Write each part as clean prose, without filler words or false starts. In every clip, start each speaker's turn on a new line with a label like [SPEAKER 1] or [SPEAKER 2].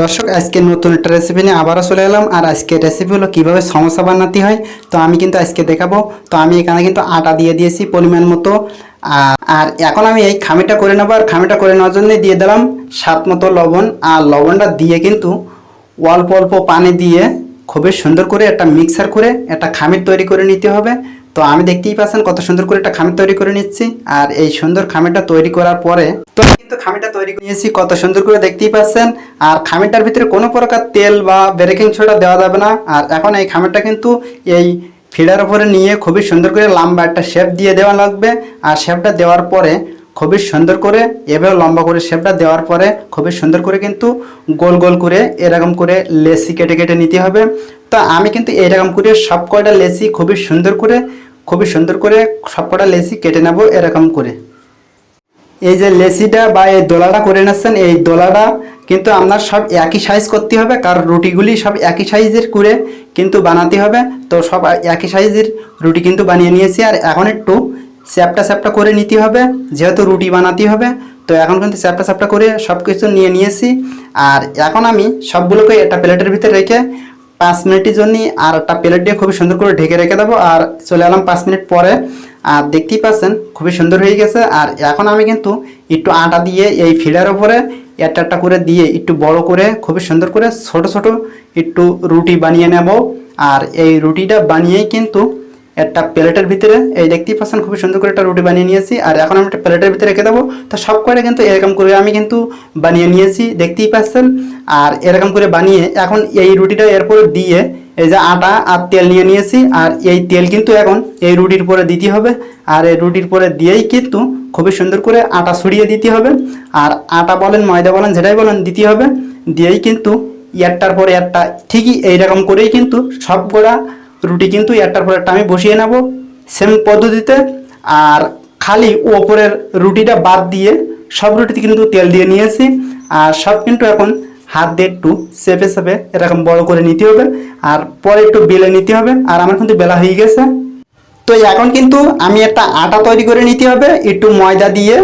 [SPEAKER 1] দর্শক আজকে নতুন একটা রেসিপি নিয়ে আবারও চলে এলাম। আর আজকে রেসিপি হলো কীভাবে সমোসা বানাতে হয়। তো আমি কিন্তু আজকে দেখাবো। তো আমি এখানে কিন্তু আটা দিয়ে দিয়েছি পরিমাণ মতো। আর এখন আমি এই খামিটা করে নেবো। আর খামিটা করে নেওয়ার জন্য দিয়ে দিলাম স্বাদ মতো লবণ। আর লবণটা দিয়ে কিন্তু অল্প অল্প পানি দিয়ে খুবই সুন্দর করে একটা মিক্সার করে একটা খামির তৈরি করে নিতে হবে। তো আমি দেখতেই পাচ্ছেন কত সুন্দর করে একটা খামির তৈরি করে নিচ্ছি। আর এই সুন্দর খামিরটা তৈরি করার পরে তো কিন্তু খামিরটা তৈরি করে নিয়েছি কত সুন্দর করে দেখতেই পাচ্ছেন। আর খামিরটার ভিতরে কোনো প্রকার তেল বা বেকিং সোডা দেওয়া যাবে না। আর এখন এই খামিরটা কিন্তু এই ফিডার উপরে নিয়ে খুবই সুন্দর করে লম্বা একটা শেপ দিয়ে দেওয়া লাগবে। আর শেপটা দেওয়ার পরে খুবই সুন্দর করে এভাবে লম্বা করে শেপটা দেওয়ার পরে খুবই সুন্দর করে কিন্তু গোল গোল করে এরকম করে লেসি কেটে কেটে নিতে হবে। তো আমি কিন্তু এরকম করে সব কয়টা লেসি খুবই সুন্দর করে সব কয়টা লেসি কেটে নেব এরকম করে। এই যে লেসিটা বা এই দোলাটা করে নিচ্ছেন, এই দোলাটা কিন্তু আপনার সব একই সাইজ করতে হবে, কারণ রুটিগুলি সব একই সাইজের করে কিন্তু বানাতে হবে। তো সব একই সাইজের রুটি কিন্তু বানিয়ে নিয়েছি। আর এখন একটু চ্যাপটা চ্যাপটা করে নিতে হবে, যেহেতু রুটি বানাতে হবে। তো এখন কিন্তু চ্যাপটা চ্যাপটা করে সব কিছু নিয়ে নিয়েছি। আর এখন আমি সবগুলোকে একটা প্লেটের ভিতরে রেখে 5 মিনিটের জন্য আর একটা প্লেট দিয়ে খুবই সুন্দর করে ঢেকে রেখে দেবো। আর চলে এলাম 5 মিনিট পরে। আর দেখতেই পাচ্ছেন খুবই সুন্দর হয়ে গেছে। আর এখন আমি কিন্তু একটু আটা দিয়ে এই ফিডার ওপরে একটা একটা করে দিয়ে একটু বড় করে খুবই সুন্দর করে ছোট ছোট একটু রুটি বানিয়ে নেব। আর এই রুটিটা বানিয়েই কিন্তু একটা প্লেটের ভিতরে এই দেখতেই পাচ্ছেন খুবই সুন্দর করে একটা রুটি বানিয়ে নিয়েছি। আর এখন আমি একটা প্লেটের ভিতরে রেখে দেবো। তো সব কয়টা কিন্তু এরকম করে আমি কিন্তু বানিয়ে নিয়েছি, দেখতেই পাচ্ছেন। আর এরকম করে বানিয়ে এখন এই রুটিটা এরপরে দিয়ে এই যে আটা আর তেল নিয়ে নিয়েছি। আর এই তেল কিন্তু এখন এই রুটির পরে দিতে হবে। আর এই রুটির পরে দিয়েই কিন্তু খুবই সুন্দর করে আটা ছড়িয়ে দিতে হবে। আর আটা বলেন ময়দা বলেন যেটাই বলেন দিতে হবে। দিয়েই কিন্তু একটার পরে একটা ঠিকই এইরকম করেই কিন্তু সবগুলা রুটি কিন্তু একটার পর একটা আমি বসিয়ে নেব সেম পদ্ধতিতে। আর খালি ওপরের রুটিটা বাদ দিয়ে সব রুটিতে কিন্তু তেল দিয়ে নিয়েছি। আর সব কিন্তু এখন হাত দিয়ে একটু চেপে চেপে এরকম বড় করে নিতে হবে। আর পরে একটু বেলে নিতে হবে। আর আমার কিন্তু বেলা হয়ে গেছে। তো এখন কিন্তু আমি একটা আটা তৈরি করে নিতে হবে একটু ময়দা দিয়ে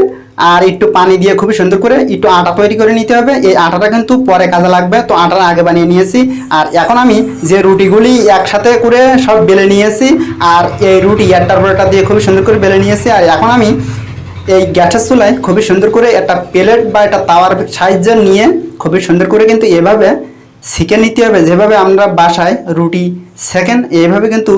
[SPEAKER 1] আর একটু পানি দিয়ে খুবই সুন্দর করে একটু আটা তৈরি করে নিতে হবে। এই আটাটা কিন্তু পরে কাজে লাগবে, তো আটাটা আগে বানিয়ে নিয়েছি। আর এখন আমি যে রুটিগুলি একসাথে করে সব বেলে নিয়েছি। আর এই রুটি একটার পর একটা দিয়ে খুবই সুন্দর করে বেলে নিয়েছি। আর এখন আমি এই গ্যাসের চুলায় খুবই সুন্দর করে একটা প্লেট বা একটা তাওয়ার সাহায্যে নিয়ে খুবই সুন্দর করে কিন্তু এভাবে সেঁকে নিতে হবে, যেভাবে আমরা বাসায় রুটি সেকেন এইভাবে কিন্তু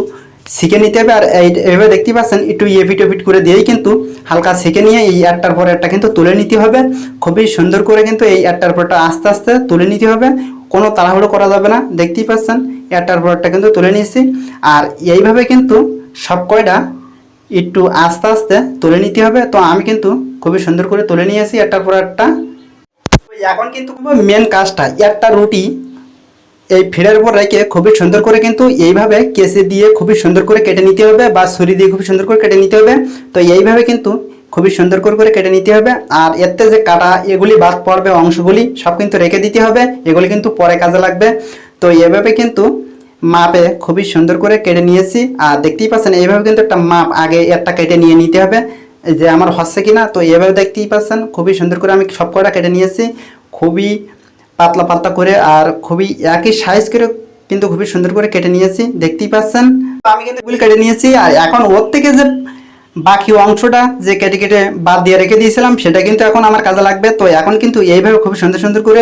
[SPEAKER 1] সেঁকে নিতে হবে। আর এইভাবে দেখতেই পাচ্ছেন একটু এপিট ওপিট করে দিয়েই কিন্তু হালকা সেঁকে নিয়ে এই একটার পর একটা কিন্তু তুলে নিতে হবে। খুবই সুন্দর করে কিন্তু এই একটার পরটা আস্তে আস্তে তুলে নিতে হবে, কোনো তাড়াহুড়ো করা যাবে না। দেখতেই পাচ্ছেন একটার পর একটা কিন্তু তুলে নিয়েছি। আর এইভাবে কিন্তু সব কয়টা একটু আস্তে আস্তে তুলে নিতে হবে। তো আমি কিন্তু খুবই সুন্দর করে তুলে নিয়েছি একটার পর একটা। এখন কিন্তু মেন কাজটা একটা রুটি এই ফিডার উপর রেখে খুবই সুন্দর করে কিন্তু এইভাবে কেসি দিয়ে খুবই সুন্দর করে কেটে নিতে হবে বা ছুরি দিয়ে খুবই সুন্দর করে কেটে নিতে হবে। তো এইভাবে কিন্তু খুবই সুন্দর করে কেটে নিতে হবে। আর এতে যে কাটা এগুলি বাদ পড়বে অংশগুলি সব কিন্তু রেখে দিতে হবে, এগুলি কিন্তু পরে কাজে লাগবে। তো এইভাবে কিন্তু মাপে খুবই সুন্দর করে কেটে নিয়েছি। আর দেখতেই পাচ্ছেন এইভাবে কিন্তু একটা মাপ আগে একটা কেটে নিয়ে নিতে হবে যে আমার হচ্ছে কিনা। তো এইভাবে দেখতেই পাচ্ছেন খুবই সুন্দর করে আমি সব কটা কেটে নিয়েছি, খুবই পাতলা পাতলা করে আর খুবই একই সাইজ করে কিন্তু খুবই সুন্দর করে কেটে নিয়েছি, দেখতেই পাচ্ছেন। আমি কিন্তু এগুলি কেটে নিয়েছি। আর এখন ওর থেকে যে বাকি অংশটা যে কেটে কেটে বাদ দিয়ে রেখে দিয়েছিলাম সেটা কিন্তু এখন আমার কাজে লাগবে। তো এখন কিন্তু এইভাবে খুব সুন্দর সুন্দর করে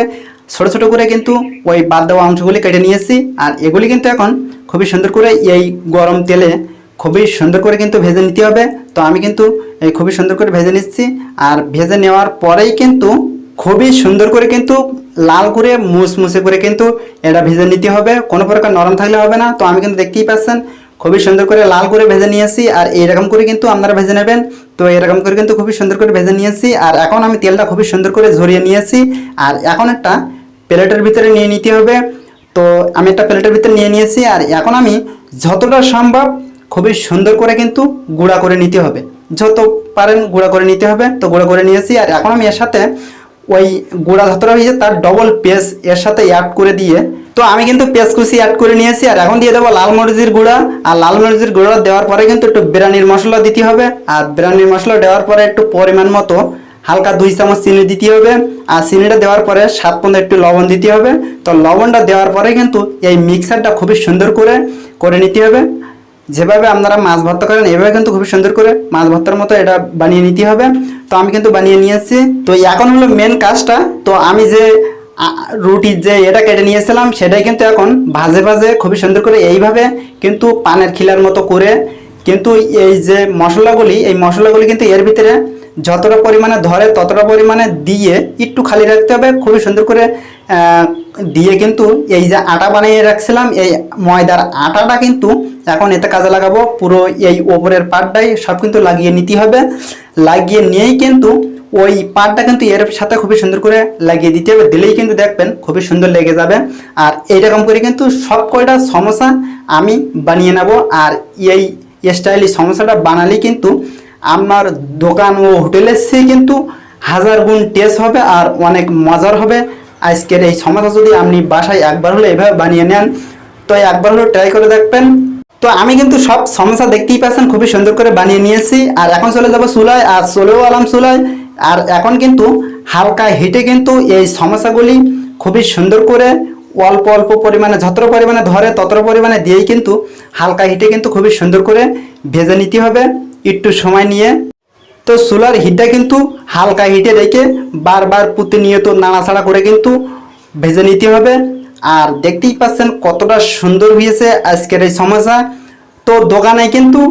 [SPEAKER 1] ছোট ছোট করে কিন্তু ওই বাদ দেওয়া অংশগুলি কেটে নিয়েছি। আর এগুলি কিন্তু এখন খুবই সুন্দর করে এই গরম তেলে খুবই সুন্দর করে কিন্তু ভেজে নিতে হবে। তো আমি কিন্তু এই খুবই সুন্দর করে ভেজে নিচ্ছি। আর ভেজে নেওয়ার পরেই কিন্তু খুবই সুন্দর করে কিন্তু লাল করে মুসমুসে করে কিন্তু এটা ভেজে নিতে হবে, কোনো প্রকার নরম থাকলে হবে না। তো আমি কিন্তু দেখতেই পাচ্ছেন খুবই সুন্দর করে লাল করে ভেজে নিয়েছি। আর এইরকম করে কিন্তু আপনারা ভেজে নেবেন। তো এরকম করে কিন্তু খুবই সুন্দর করে ভেজে নিয়েছি। আর এখন আমি তেলটা খুবই সুন্দর করে ঝরিয়ে নিয়েছি। আর এখন একটা প্লেটের ভিতরে নিয়ে নিতে হবে। তো আমি একটা প্লেটের ভিতরে নিয়ে নিয়েছি। আর এখন আমি যতটা সম্ভব খুবই সুন্দর করে কিন্তু গুঁড়া করে নিতে হবে, যত পারেন গুঁড়া করে নিতে হবে। তো গুঁড়া করে নিয়েছি। আর এখন আমি এর সাথে ওই গুঁড়া যতটা হয়েছে তার ডবল পেস্ট এর সাথে অ্যাড করে দিয়ে, তো আমি কিন্তু পেস্ট কুচি অ্যাড করে নিয়েছি। আর এখন দিয়ে দেবো লাল মরিচের গুঁড়া। আর লাল মরিচের গুঁড়া দেওয়ার পরে কিন্তু একটু বিরিয়ানির মশলা দিতে হবে। আর বিরিয়ানির মশলা দেওয়ার পরে একটু পরিমাণ মতো হালকা 2 চামচ চিনি দিতে হবে। আর চিনিটা দেওয়ার পরে স্বাদ মতো একটু লবণ দিতে হবে। তো লবণটা দেওয়ার পরে কিন্তু এই মিক্সারটা খুবই সুন্দর করে নিতে হবে। যেভাবে আপনারা মাছ ভর্তা করেন এভাবে কিন্তু খুবই সুন্দর করে মাছ ভর্তার মতো এটা বানিয়ে নিতে হবে। তো আমি কিন্তু বানিয়ে নিয়েছি। তো এখন হলো মেন কাজটা। তো আমি যে রুটির যে এটা কেটে নিয়েছিলাম সেটাই কিন্তু এখন ভাজে ভাজে খুবই সুন্দর করে এইভাবে কিন্তু পানের খিলার মতো করে কিন্তু এই যে মশলাগুলি এই মশলাগুলি কিন্তু এর ভিতরে যতটা পরিমাণে ধরে ততটা পরিমাণে দিয়ে একটু খালি রাখতে হবে। খুবই সুন্দর করে দিয়ে কিন্তু এই যে আটা বানিয়ে রাখছিলাম এই ময়দার আটাটা কিন্তু এখন এতে কাজে লাগাবো। পুরো এই ওপরের পাটটাই সব কিন্তু লাগিয়ে নিতে হবে। লাগিয়ে নিয়েই কিন্তু ওই পাটটা কিন্তু এর সাথে খুবই সুন্দর করে লাগিয়ে দিতে হবে। দিলেই কিন্তু দেখবেন খুবই সুন্দর লেগে যাবে। আর এইরকম করে কিন্তু সব কয়টা সমোসা আমি বানিয়ে নেব। আর এই স্টাইলি সমোসাটা বানালেই কিন্তু আমার দোকান ও হোটেলের চেয়ে কিন্তু 1000 গুণ টেস্ট হবে আর অনেক মজার হবে। আজকের এই সমোসা যদি আপনি বাসায় একবার হলে এভাবে বানিয়ে নেন তো একবার হলেও ট্রাই করে দেখবেন। তো আমি কিন্তু সব সমোসা দেখতেই পাচ্ছেন খুবই সুন্দর করে বানিয়ে নিয়েছি। আর এখন চলে যাব চুলায়, আর চলেও এলাম চুলায়। আর এখন কিন্তু হালকা হিটে কিন্তু এই সমোসাগুলি খুবই সুন্দর করে অল্প অল্প পরিমাণে যতটা পরিমাণে ধরে ততটা পরিমাণে দিয়েই কিন্তু হালকা হিটে কিন্তু খুবই সুন্দর করে ভেজে নিতে হবে একটু সময় নিয়ে। তো চুলার হিটটা কিন্তু হালকা হিটে রেখে বারবার প্রতিনিয়ত নাড়াচাড়া করে কিন্তু ভেজে নিতে হবে। আর দেখতেই পাচ্ছেন কতটা সুন্দর হয়েছে আজকের এই সমোসা। তো দোকানে কিন্তু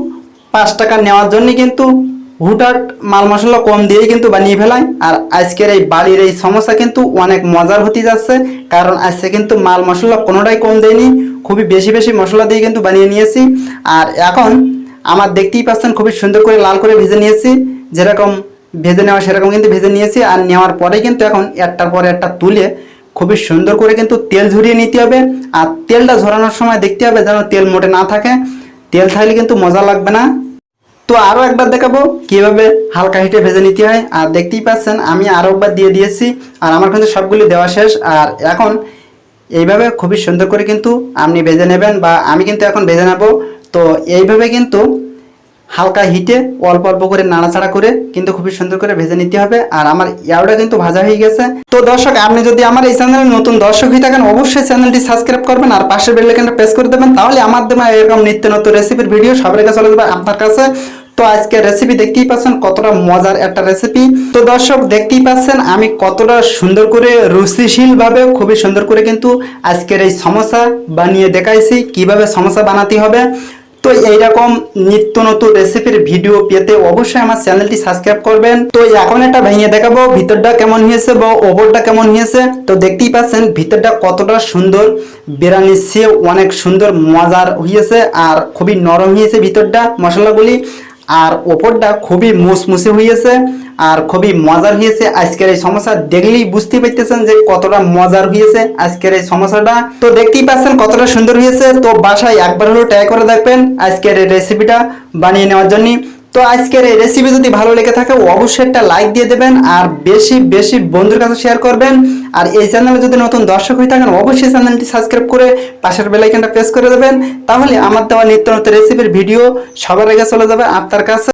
[SPEAKER 1] 5 টাকা নেওয়ার জন্য কিন্তু হুটহাট মাল মশলা কম দিয়েই কিন্তু বানিয়ে ফেলায়। আর আজকের এই বাড়ির এই সমোসা কিন্তু অনেক মজার হতে যাচ্ছে, কারণ আজকে কিন্তু মাল মশলা কোনোটাই কম দেয়নি, খুবই বেশি বেশি মশলা দিয়ে কিন্তু বানিয়ে নিয়েছি। আর এখন আমার দেখতেই পাচ্ছেন খুবই সুন্দর করে লাল করে ভেজে নিয়েছি। যেরকম ভেজে নেওয়া সেরকম কিন্তু ভেজে নিয়েছি। আর নেওয়ার পরে কিন্তু এখন একটার পর একটা তুলে খুবই সুন্দর করে কিন্তু তেল ঝরিয়ে নিতে হবে। আর তেলটা ঝরানোর সময় দেখতে হবে যেন তেল মোটে না থাকে, তেল থাকলে কিন্তু মজা লাগবে না। তো আরও একবার দেখাবো কিভাবে হালকা হিটে ভেজে নিতে হয়। আর দেখতেই পাচ্ছেন আমি আরও একবার দিয়ে দিয়েছি। আর আমার কিন্তু সবগুলি দেওয়া শেষ। আর এখন এইভাবে খুবই সুন্দর করে কিন্তু আপনি ভেজে নেবেন, বা আমি কিন্তু এখন ভেজে নেব। তো এইভাবে কিন্তু হালকা হিটে অল্প অল্প করে নাড়াচাড়া করে কিন্তু খুবই সুন্দর করে ভেজে নিতে হবে। আর আমার ইয়াওটা কিন্তু ভাজা হয়ে গেছে। তো দর্শক, আপনি যদি আমার এই চ্যানেলে নতুন দর্শক হয়ে থাকেন অবশ্যই চ্যানেলটি সাবস্ক্রাইব করবেন আর পাশের বেল আইকনটা প্রেস করে দেবেন। তাহলে আমার দেওয়া এরকম নিত্য নতুন রেসিপির ভিডিও সবার কাছে চলে যাবে আপনার কাছে। তো আজকে রেসিপি দেখতেই পাচ্ছেন কতটা মজার একটা রেসিপি। তো দর্শক দেখতেই পাচ্ছেন আমি কতটা সুন্দর করে রুচিশীল ভাবে খুবই সুন্দর করে কিন্তু আজকের এই সমোসা বানিয়ে দেখাইছি কিভাবে সমোসা বানাতে হবে। তো এইরকম নিত্য নতুন রেসিপির ভিডিও পেতে অবশ্যই আমার চ্যানেলটি সাবস্ক্রাইব করবেন। তো এখন একটা ভেঙে দেখাবো ভিতরটা কেমন হয়েছে বা ওপরটা কেমন হয়েছে। তো দেখতেই পাচ্ছেন ভিতরটা কতটা সুন্দর, বিরিয়ানির চেয়ে অনেক সুন্দর মজার হয়েছে আর খুবই নরম হয়েছে ভিতরটা মশলাগুলি। আর ওপরটা খুবই মুসমুসে হয়েছে আর খুবই মজার হয়েছে। আজকের এই সমোসা দেখলেই বুঝতে পারতেছেন যে কতটা মজার হয়েছে আজকের এই সমোসাটা। তো দেখতেই পাচ্ছেন কতটা সুন্দর হয়েছে। তো বাসায় একবার হলেও ট্রাই করে দেখবেন আজকের এই রেসিপিটা বানিয়ে নেওয়ার জন্য। তো আজকের এই রেসিপি যদি ভালো লেগে থাকে অবশ্যই একটা লাইক দিয়ে দেবেন আর বেশি বেশি বন্ধুর কাছে শেয়ার করবেন। আর এই চ্যানেলে যদি নতুন দর্শক হয়ে থাকেন অবশ্যই চ্যানেলটি সাবস্ক্রাইব করে পাশের বেল আইকনটা প্রেস করে দেবেন। তাহলে আমার দেওয়া নিত্য নতুন রেসিপির ভিডিও সবার আগে চলে যাবে আপনার কাছে।